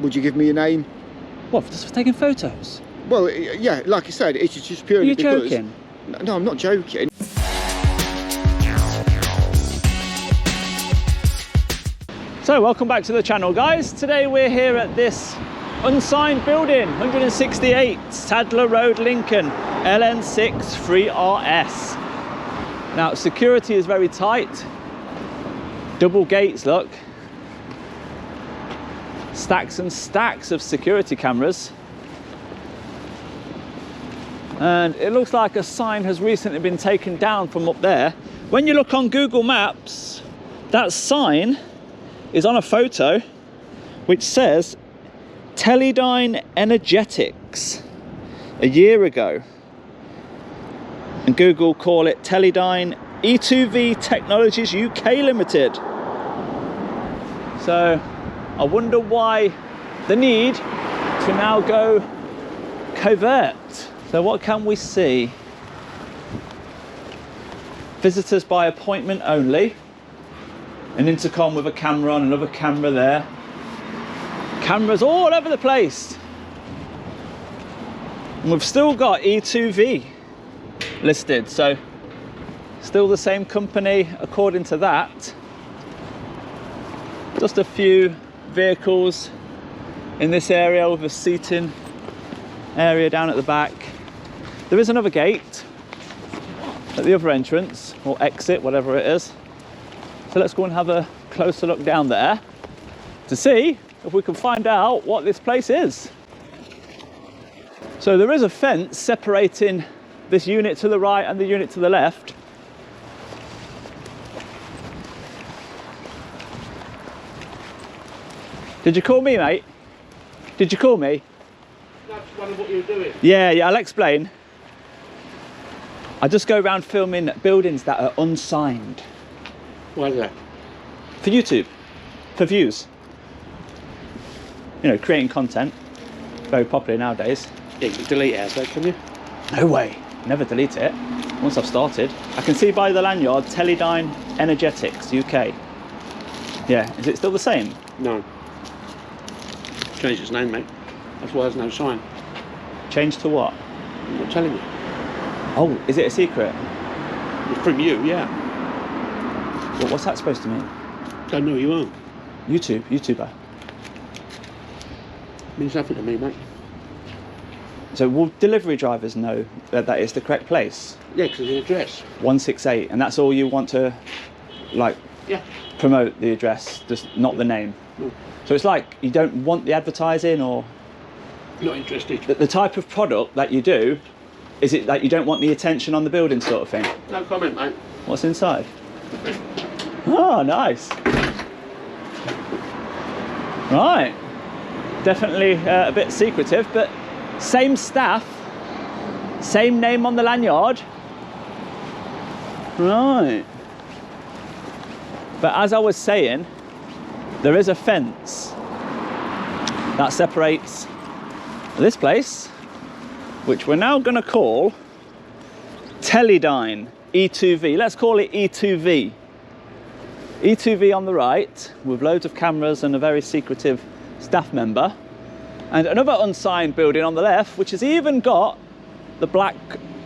would you give me your name? What, just for taking photos? Well, yeah, like I said, it's just purely Are you because... joking? No, I'm not joking. So welcome back to the channel, guys. Today we're here at this unsigned building, 168 Sadler Road, Lincoln, LN6 3RS. Now security is very tight, double gates, look, stacks and stacks of security cameras, and it looks like a sign has recently been taken down from up there. When you look on Google Maps, that sign is on a photo which says Teledyne Energetics a year ago, and Google call it Teledyne E2V Technologies UK Ltd. So I wonder why the need to now go covert. So what can we see? Visitors by appointment only. An intercom with a camera on, another camera there. Cameras all over the place. And we've still got E2V listed, so still the same company according to that. Just a few vehicles in this area with a seating area down at the back. There is another gate at the other entrance, or exit, whatever it is. So let's go and have a closer look down there to see if we can find out what this place is. So there is a fence separating this unit to the right and the unit to the left. Did you call me, mate? Did you call me? That's one of what you're doing. Yeah, I'll explain. I just go around filming buildings that are unsigned. Why is that? For YouTube, for views. You know, creating content, very popular nowadays. Yeah, you can delete it, so can you? No way, never delete it. Once I've started, I can see by the lanyard, Teledyne Energetics UK. Yeah, is it still the same? No. Changed its name, mate. That's why there's no sign. Changed to what? I'm not telling you. Oh, is it a secret? It's from you, yeah. What's that supposed to mean? Don't know who you are. YouTuber. Means nothing to me, mate. So will delivery drivers know that that is the correct place? Yeah, because of the address. 168, and that's all you want to, like, Yeah. promote the address, just not the name. No. So it's like you don't want the advertising, or Not interested. the type of product that you do, is it that you don't want the attention on the building sort of thing? No comment, mate. What's inside? Oh, nice. Right. Definitely a bit secretive, but same staff, same name on the lanyard. Right. But as I was saying, there is a fence that separates this place, which we're now going to call Teledyne E2V. Let's call it E2V. E2V on the right, with loads of cameras and a very secretive staff member. And another unsigned building on the left, which has even got the black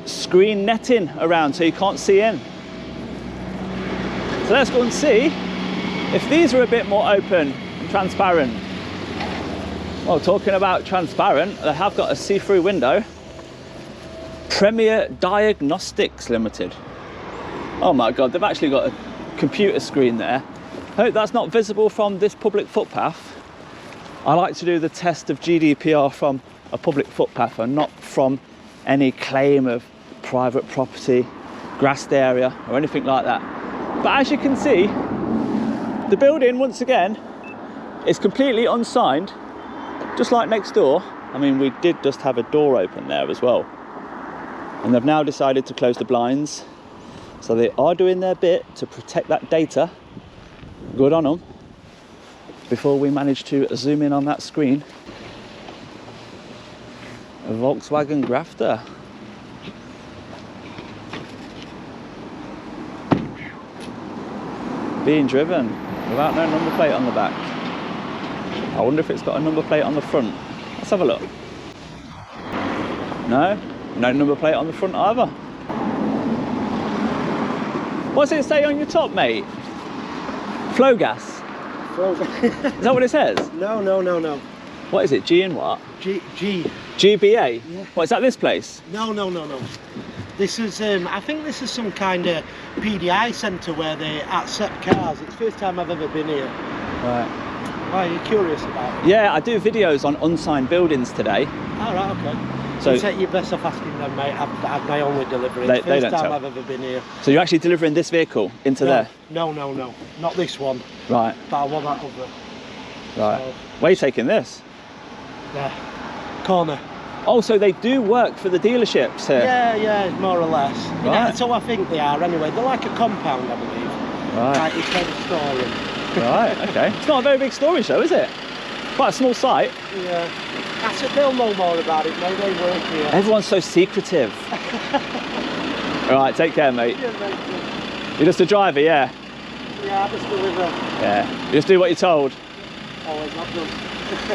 screen netting around so you can't see in. So let's go and see if these are a bit more open and transparent. Well, talking about transparent, they have got a see-through window. Premier Diagnostics Limited. Oh my God, they've actually got a computer screen there. I hope that's not visible from this public footpath. I like to do the test of GDPR from a public footpath and not from any claim of private property, grassed area or anything like that. But as you can see, the building once again is completely unsigned, just like next door. I mean, we did just have a door open there as well. And they've now decided to close the blinds. So they are doing their bit to protect that data. Good on them. Before we manage to zoom in on that screen. A Volkswagen Grafter. Being driven without no number plate on the back. I wonder if it's got a number plate on the front. Let's have a look. No, no number plate on the front either. What's it say on your top, mate? Flow gas. Is that what it says? No. What is it? G and what? G. GBA? Yeah. What, is that this place? No. This is, I think this is some kind of PDI centre where they accept cars. It's the first time I've ever been here. Right. Why, are you curious about it? Yeah, I do videos on unsigned buildings today. All right, okay. So you take your best off asking them, mate. I've had my only delivery. They It's the first don't time tell. I've ever been here. So you're actually delivering this vehicle into there? No. Not this one. Right. But I want that other. Right. So, Where are you taking this? there. Corner. Oh, so they do work for the dealerships here? Yeah, more or less. Right. Yeah, so I think they are anyway. They're like a compound, I believe. Right. Like instead of storing. Right, okay. It's not a very big storage though, is it? Quite a small site. Yeah. I said they'll know more about it, mate. They work here. Everyone's so secretive. Right, take care, mate. Yeah, mate. You're just a driver, yeah? Yeah, I just deliver. Yeah. You just do what you're told. Always not done.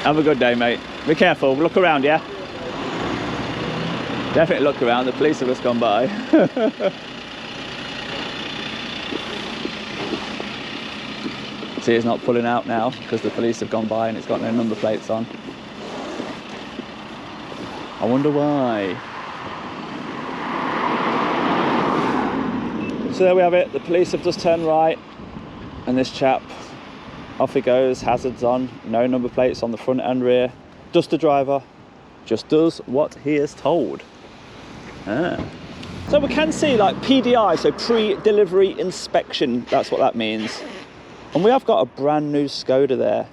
Have a good day, mate. Be careful. Look around, yeah? Definitely look around. The police have just gone by. See, it's not pulling out now because the police have gone by and it's got no number plates on. I wonder why. So there we have it. The police have just turned right and this chap, off he goes, hazards on, no number plates on the front and rear. Just a driver, just does what he is told. So we can see like PDI, so pre-delivery inspection, that's what that means. And we have got a brand new Skoda there.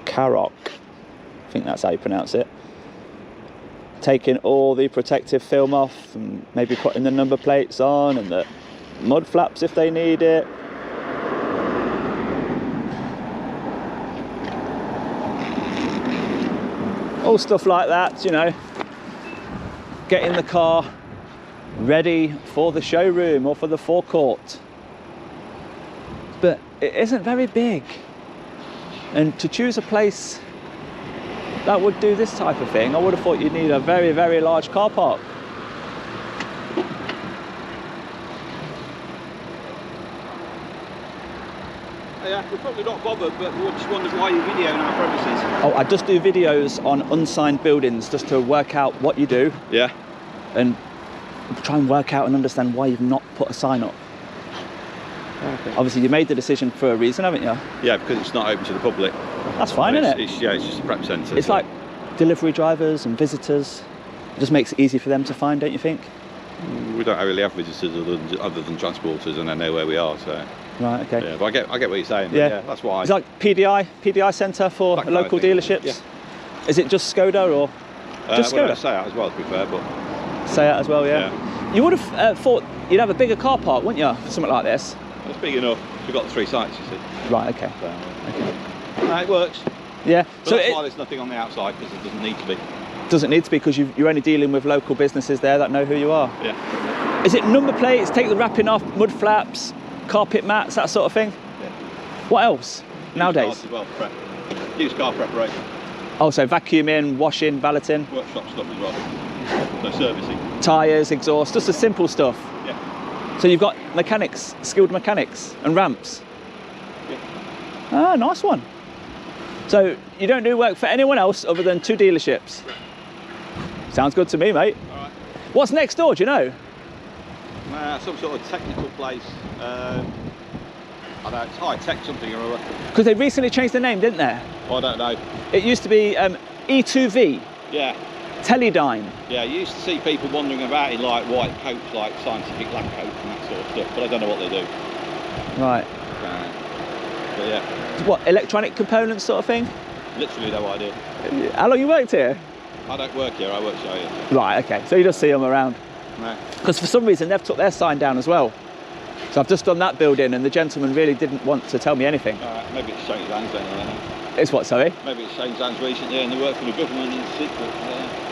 Karoq, I think that's how you pronounce it. Taking all the protective film off and maybe putting the number plates on and the mud flaps if they need it. All stuff like that, you know. Getting the car ready for the showroom or for the forecourt. But it isn't very big. And to choose a place that would do this type of thing, I would have thought you'd need a very, very large car park. Yeah, we're probably not bothered, but we just wondered why you're videoing our premises. Oh, I just do videos on unsigned buildings just to work out what you do. Yeah. And try and work out and understand why you've not put a sign up. Okay. Obviously, you made the decision for a reason, haven't you? Yeah, because it's not open to the public. That's fine, isn't it? It's just a prep centre. It's like delivery drivers and visitors. It just makes it easy for them to find, don't you think? We don't really have visitors other than transporters, and they know where we are. So. Right. Okay. Yeah, but I get what you're saying. Yeah. Yeah, that's why. It's like PDI centre for That kind local of thing. dealerships. Yeah. Is it just Skoda or just well, Skoda? I say that as well, to be fair, but Say that as well, yeah. You would have thought you'd have a bigger car park, wouldn't you, for something like this? it's big enough. We've got 3 sites, you see. Right. Okay. So, Okay. no, it works. Yeah. But So that's why it there's nothing on the outside, because it doesn't need to be. doesn't need to be because you're only dealing with local businesses there that know who you are. Yeah. Is it number plates? Take the wrapping off, mud flaps, carpet mats, that sort of thing. Yeah. What else Used nowadays? cars as well, prep. Used car preparation. Oh, so vacuuming, washing, valeting, Workshop stuff as well. So servicing. tyres, exhaust, just the simple stuff. Yeah. So you've got mechanics, skilled mechanics and ramps. Yeah. Ah, nice one. So you don't do work for anyone else other than 2 dealerships? Sounds good to me, mate. All right. What's next door, do you know? Some sort of technical place. I don't know, it's high tech something or other. Because they recently changed the name, didn't they? I don't know. It used to be E2V, Yeah. Teledyne. Yeah, you used to see people wandering about in like white coats, like scientific lab coats and that sort of stuff, but I don't know what they do. Right. But yeah, What, electronic components sort of thing? literally no idea. How long you worked here? I don't work here, I work show here. Right, okay. So you just see them around. No. Because for some reason they've took their sign down as well. So I've just done that building and the gentleman really didn't want to tell me anything. Maybe it's changed hands then, I don't know. It's what, sorry? Maybe it's changed hands recently and they work for the government in secret.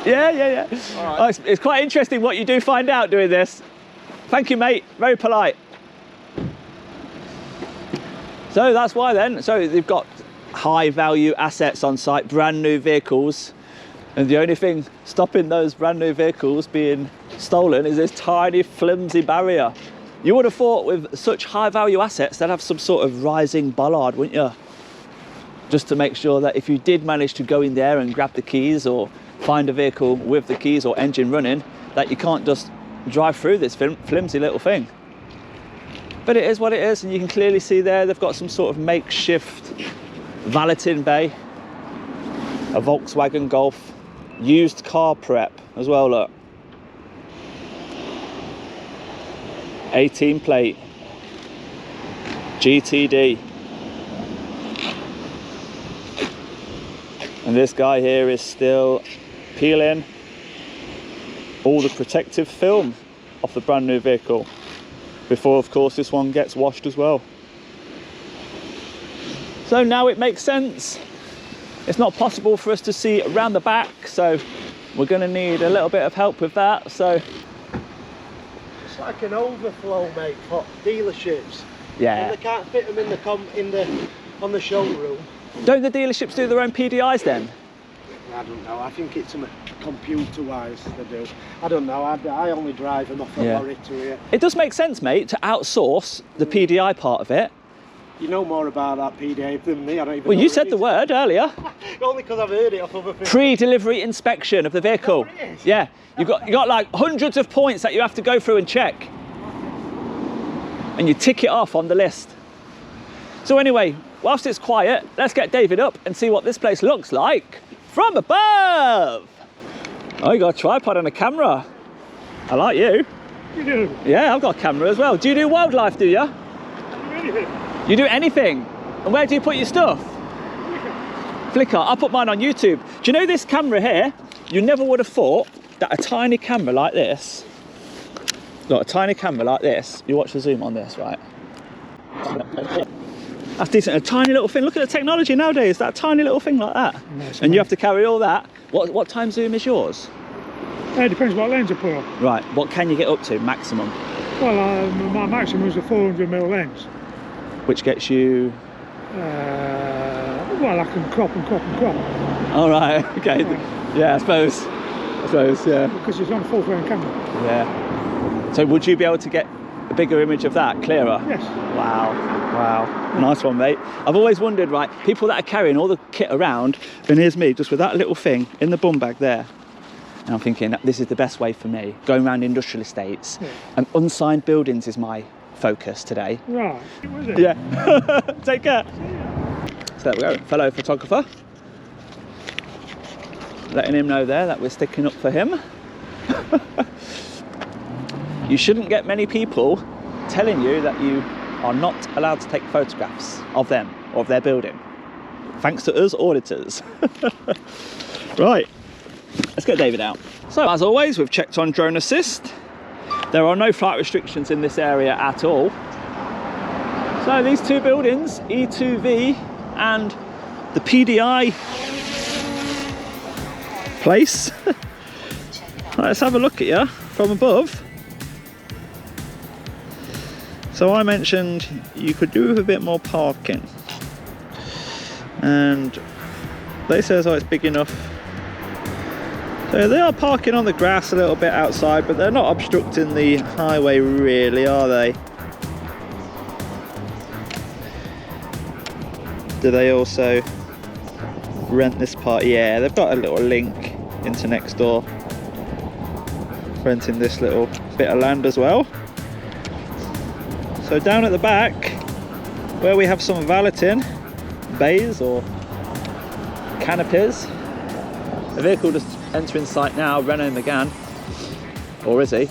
Yeah. All right. Oh, it's quite interesting what you do find out doing this. Thank you, mate. Very polite. So that's why then. So they've got high value assets on site, brand new vehicles, and the only thing stopping those brand new vehicles being stolen is this tiny flimsy barrier. You would have thought with such high value assets they'd have some sort of rising bollard, wouldn't you? Just to make sure that if you did manage to go in there and grab the keys or find a vehicle with the keys or engine running, that you can't just drive through this flimsy little thing. But it is what it is, and you can clearly see there they've got some sort of makeshift valeting bay, a Volkswagen Golf, used car prep as well, look. 18 plate, GTD. And this guy here is still peeling all the protective film off the brand new vehicle before, of course, this one gets washed as well. So now it makes sense. It's not possible for us to see around the back, so we're going to need a little bit of help with that. So it's like an overflow, mate, for dealerships. yeah, And they can't fit them on the showroom. don't the dealerships do their own PDIs then? I don't know. I think it's computer-wise they do. I don't know. I only drive them off a lorry to here. It does make sense, mate, to outsource the PDI part of it. You know more about that PDA than me. I don't even Well, know you what said it the is. word earlier. Only because I've heard it off other people. Pre-delivery inspection of the vehicle. Is that what it is? Yeah, you got like hundreds of points that you have to go through and check, and you tick it off on the list. So anyway, whilst it's quiet, let's get David up and see what this place looks like from above. Oh, you got a tripod and a camera. I like you. You do? Yeah, I've got a camera as well. Do you do wildlife, do you? You do anything? And where do you put your stuff? Flickr. I put mine on YouTube. Do you know this camera here? You never would have thought that a tiny camera like this, look, a tiny camera like this, you watch the zoom on this, right? That's decent. A tiny little thing. Look at the technology nowadays, that tiny little thing like that. Nice, and you have to carry all that. What time zoom is yours? It depends what lens I put on. Right, what can you get up to, maximum? Well, my maximum is a 400mm lens. Which gets you... Well, I can crop and crop and crop. All right, okay. Yeah, I suppose, yeah. Because it's on a full frame camera. Yeah. So would you be able to get a bigger image of that, clearer? Yes. Wow, wow. Nice one, mate. I've always wondered, right, people that are carrying all the kit around, and here's me, just with that little thing in the bum bag there. And I'm thinking, this is the best way for me, going around industrial estates. Yeah. And unsigned buildings is my focus today. Right. Was it? Yeah. Take care. So there we go, fellow photographer. Letting him know there that we're sticking up for him. You shouldn't get many people telling you that you are not allowed to take photographs of them or of their building. Thanks to us auditors. Right, let's get David out. So as always, we've checked on drone assist. There are no flight restrictions in this area at all. So these two buildings, E2V and the PDI place. Right, let's have a look at you from above. So I mentioned you could do with a bit more parking, and they say it's big enough. So they are parking on the grass a little bit outside, but they're not obstructing the highway really, are they? Do they also rent this part? Yeah, they've got a little link into next door, renting this little bit of land as well. So down at the back, where we have some valeting bays or canopies, the vehicle just entering sight now, Renault Megane, or is he?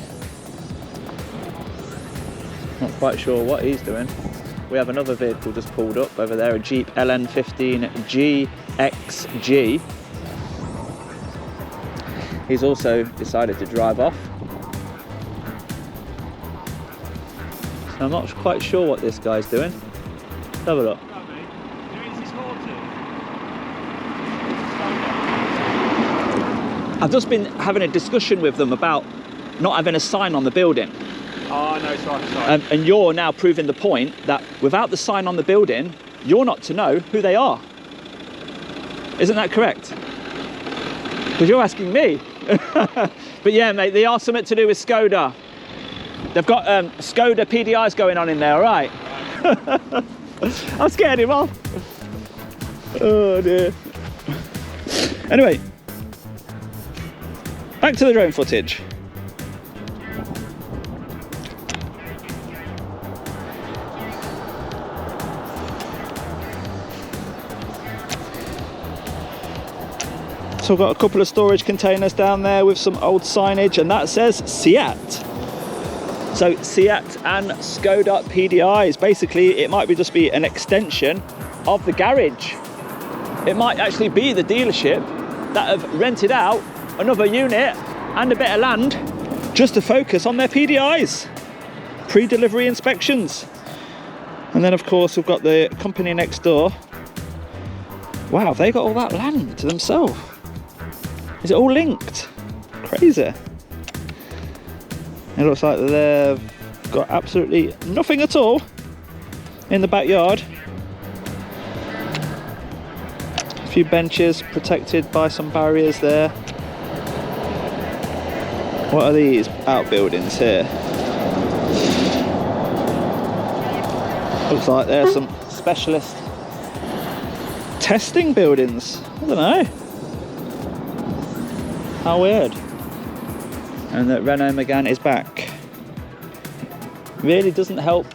Not quite sure what he's doing. We have another vehicle just pulled up over there, a Jeep LN15 GXG. He's also decided to drive off. So I'm not quite sure what this guy's doing. Let's have a look. I've just been having a discussion with them about not having a sign on the building. Oh no, sorry. And you're now proving the point that without the sign on the building, you're not to know who they are. Isn't that correct? Because you're asking me. But yeah, mate, they are something to do with Skoda. They've got Skoda PDIs going on in there, all right? I scared him off. Oh dear. Anyway, back to the drone footage. So I've got a couple of storage containers down there with some old signage, and that says Seat. So Seat and Skoda PDIs. Basically, it might just be an extension of the garage. It might actually be the dealership that have rented out another unit and a bit of land just to focus on their PDIs, pre-delivery inspections. And then of course we've got the company next door. Wow, they got all that land to themselves. Is it all linked? Crazy. It looks like they've got absolutely nothing at all in the backyard. A few benches protected by some barriers there. What are these outbuildings here? Looks like there's some specialist testing buildings. I don't know. How weird. And that Renault Megane is back. Really doesn't help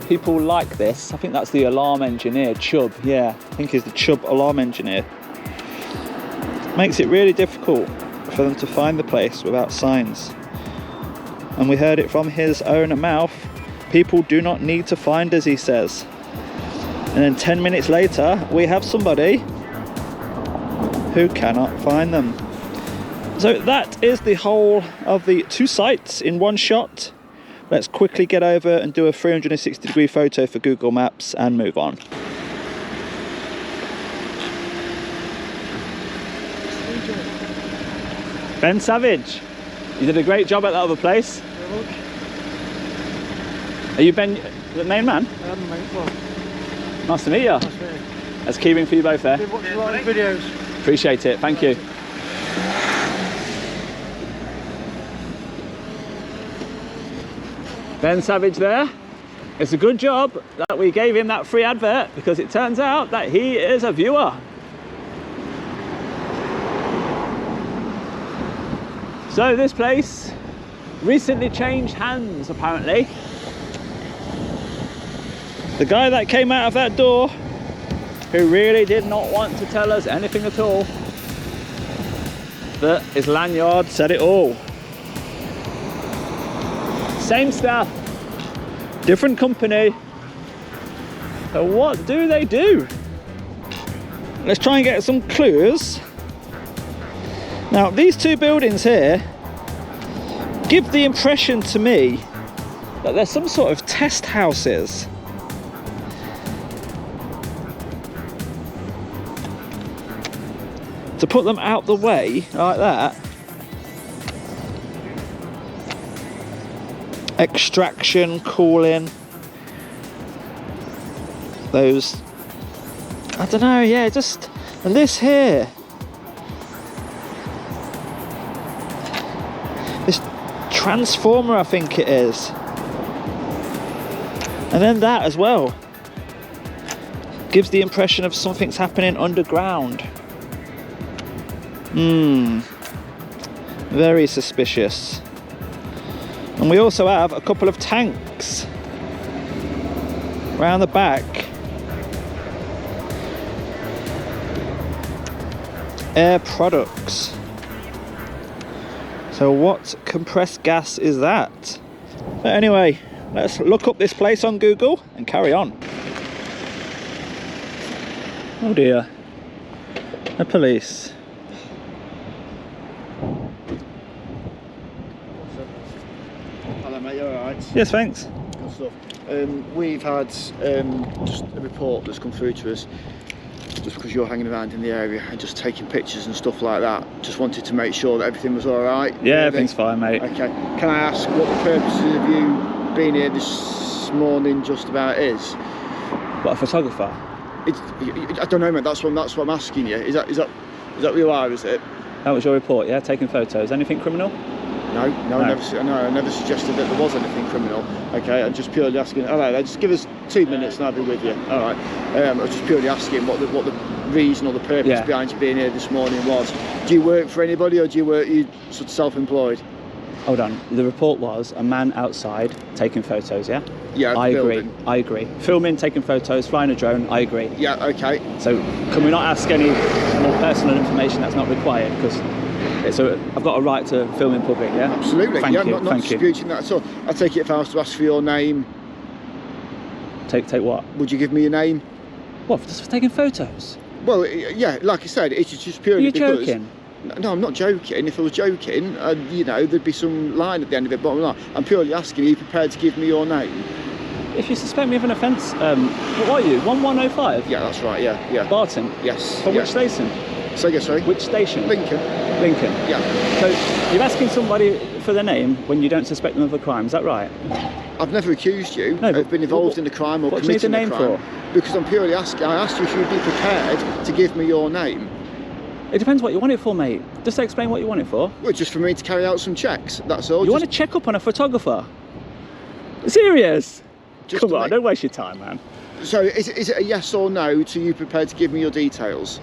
people like this. I think that's the alarm engineer, Chubb. Yeah, I think he's the Chubb alarm engineer. Makes it really difficult for them to find the place without signs. And we heard it from his own mouth. People do not need to find us, he says. And then 10 minutes later, we have somebody who cannot find them. So that is the whole of the 2 sites in one shot. Let's quickly get over and do a 360-degree photo for Google Maps and move on. Ben Savage, you did a great job at that other place. Are you Ben, the main man? I am the main one. Nice to meet you. Nice to meet you. That's keeping for you both there. Been watching a lot of videos. Appreciate it, thank you. Ben Savage there. It's a good job that we gave him that free advert, because it turns out that he is a viewer. So this place recently changed hands, apparently. The guy that came out of that door, who really did not want to tell us anything at all, but his lanyard said it all. Same stuff, different company. So what do they do? Let's try and get some clues. Now, these 2 buildings here give the impression to me that they're some sort of test houses. To put them out the way like that. Extraction, cooling, those, I don't know, yeah, just, and this here, this transformer, I think it is, and then that as well, gives the impression of something's happening underground. Very suspicious. And we also have a couple of tanks around the back. Air products. So what compressed gas is that? But anyway, let's look up this place on Google and carry on. Oh dear. The police. Hello mate, you alright? Yes, thanks. Good stuff. We've had just a report that's come through to us, just because you're hanging around in the area and just taking pictures and stuff like that. Just wanted to make sure that everything was alright. Yeah, everything's fine, mate. Okay. Can I ask what the purpose of you being here this morning just about is? What, a photographer? I don't know, mate. That's what I'm asking you. Is that where you are? Is it? That was your report, yeah? Taking photos. Anything criminal? No. I never suggested that there was anything criminal. Okay, I'm just purely asking. All right, just give us 2 minutes and I'll be with you. All right. I was just purely asking what the reason or the purpose behind you being here this morning was. Do you work for anybody, or you sort of self-employed? Hold on. The report was a man outside taking photos, yeah? Yeah, I agree. Filming, taking photos, flying a drone, I agree. Yeah, okay. So can we not ask any more personal information that's not required? Because I've got a right to film in public, yeah? Absolutely. Thank you. I'm not disputing that at all. I take it if I was to ask for your name. Take what? Would you give me your name? What, just for taking photos? Well, yeah, like I said, it's just purely because... Are you joking? No, I'm not joking. If I was joking, you know, there'd be some line at the end of it, but I'm not. I'm purely asking, are you prepared to give me your name? If you suspect me of an offence, what are you, 1105? Yeah, that's right, yeah. Barton? Yes. From which station? Say again, sorry? Which station? Lincoln. Lincoln? Yeah. So, you're asking somebody for their name when you don't suspect them of a crime, is that right? I've never accused you of being involved in a crime or committing a crime. What do you need the name for? Because I'm purely asking, I asked you if you'd be prepared to give me your name. It depends what you want it for, mate. Just explain what you want it for. Well, just for me to carry out some checks, that's all. You want to check up on a photographer? Serious? Come on, don't waste your time, man. So, is it a yes or no to you prepared to give me your details?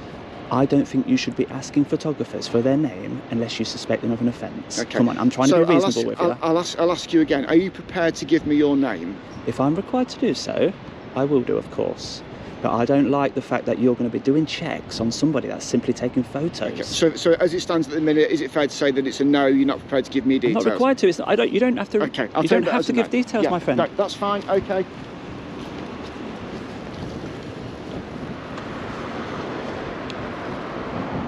I don't think you should be asking photographers for their name unless you suspect them of an offence. Okay. Come on, I'm trying to be reasonable with you. I'll ask you again. Are you prepared to give me your name? If I'm required to do so, I will do, of course. But I don't like the fact that you're going to be doing checks on somebody that's simply taking photos. Okay. So as it stands at the minute, is it fair to say that it's a no? You're not prepared to give me details? I'm not required to. It's not, you don't have to. Okay. You don't have to give details, my friend. No, that's fine. Okay.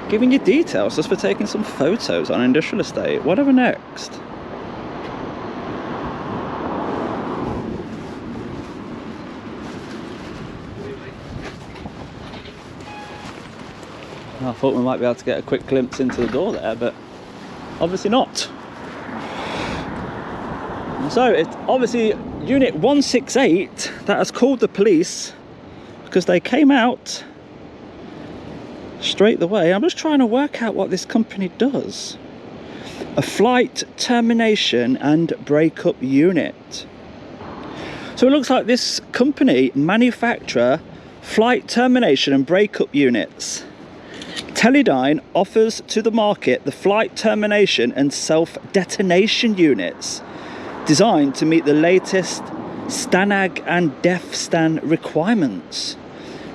Giving you details just for taking some photos on an industrial estate. Whatever next. I thought we might be able to get a quick glimpse into the door there, but obviously not. So it's obviously Unit 168 that has called the police because they came out straight away. I'm just trying to work out what this company does. A flight termination and breakup unit. So it looks like this company manufacture flight termination and breakup units. Teledyne offers to the market the flight termination and self-detonation units designed to meet the latest STANAG and DEFSTAN requirements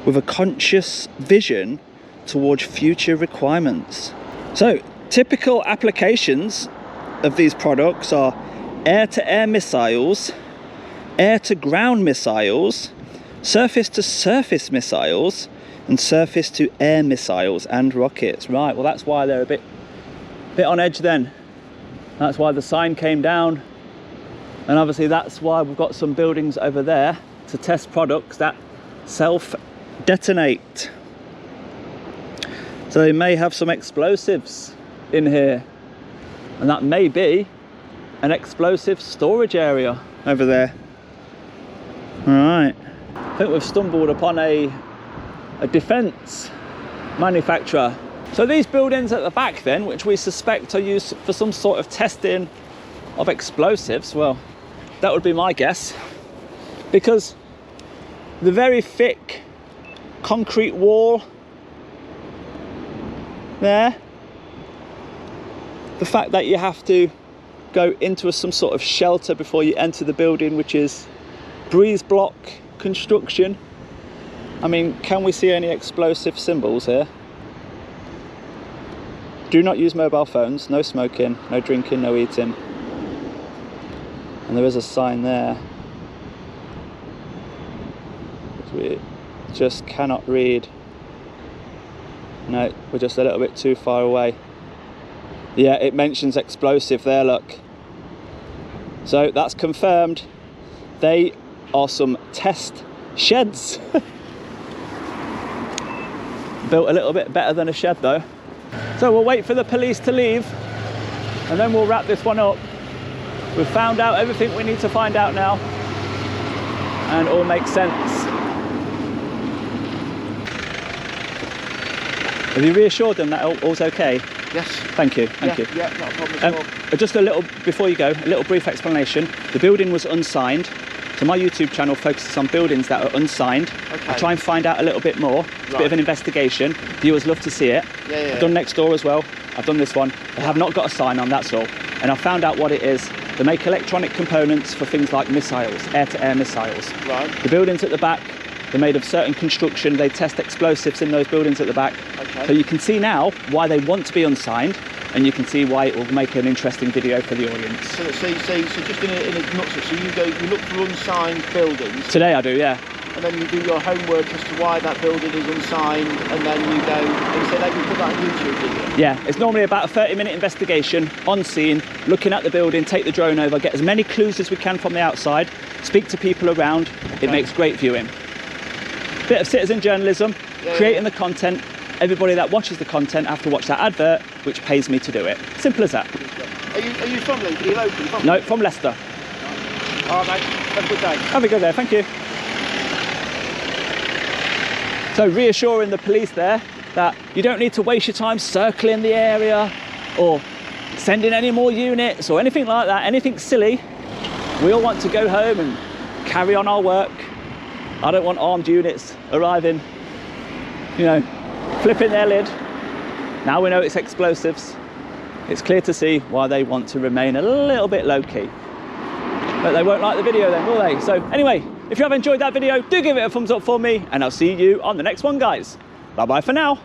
with a conscious vision towards future requirements. So, typical applications of these products are air-to-air missiles, air-to-ground missiles, surface-to-surface missiles, and surface-to-air missiles and rockets. Right, well that's why they're a bit on edge then. That's why the sign came down. And obviously that's why we've got some buildings over there to test products that self-detonate. So they may have some explosives in here. And that may be an explosive storage area over there. All right. I think we've stumbled upon a defence manufacturer. So these buildings at the back then, which we suspect are used for some sort of testing of explosives, well, that would be my guess, because the very thick concrete wall there, the fact that you have to go into some sort of shelter before you enter the building, which is breeze block construction. I mean, can we see any explosive symbols here? Do not use mobile phones, no smoking, no drinking, no eating. And there is a sign there. We just cannot read. No, we're just a little bit too far away. Yeah, it mentions explosive there, look. So that's confirmed. They are some test sheds. Built a little bit better than a shed though. So we'll wait for the police to leave and then we'll wrap this one up. We've found out everything we need to find out now and it all makes sense. Have you reassured them that all's okay? Yes. Thank you, thank you. Yeah, not a problem at all. Just a little, before you go, a little brief explanation. The building was unsigned. So my YouTube channel focuses on buildings that are unsigned. Okay. I try and find out a little bit more. It's a bit of an investigation. Viewers love to see it. Yeah. I've done next door as well. I've done this one. I have not got a sign on, that's all. And I found out what it is. They make electronic components for things like missiles, air-to-air missiles. Right. The buildings at the back, they're made of certain construction. They test explosives in those buildings at the back. Okay. So you can see now why they want to be unsigned, and you can see why it will make an interesting video for the audience. So just in a nutshell, so you look for unsigned buildings. Today I do, yeah. And then you do your homework as to why that building is unsigned, and then you go and say that you put that on YouTube video. Yeah, it's normally about a 30-minute investigation on scene, looking at the building, take the drone over, get as many clues as we can from the outside, speak to people around. It makes great viewing. Bit of citizen journalism, creating the content. Everybody that watches the content have to watch that advert, which pays me to do it. Simple as that. Are you from Lincoln? Are you local? No, from Leicester. Oh, mate, have a good day. Have a good day, thank you. So reassuring the police there that you don't need to waste your time circling the area or sending any more units or anything like that, anything silly. We all want to go home and carry on our work. I don't want armed units arriving, you know, flipping their lid. Now we know it's explosives. It's clear to see why they want to remain a little bit low-key. But they won't like the video then, will they? So anyway, if you have enjoyed that video, do give it a thumbs up for me, and I'll see you on the next one, guys. Bye-bye for now.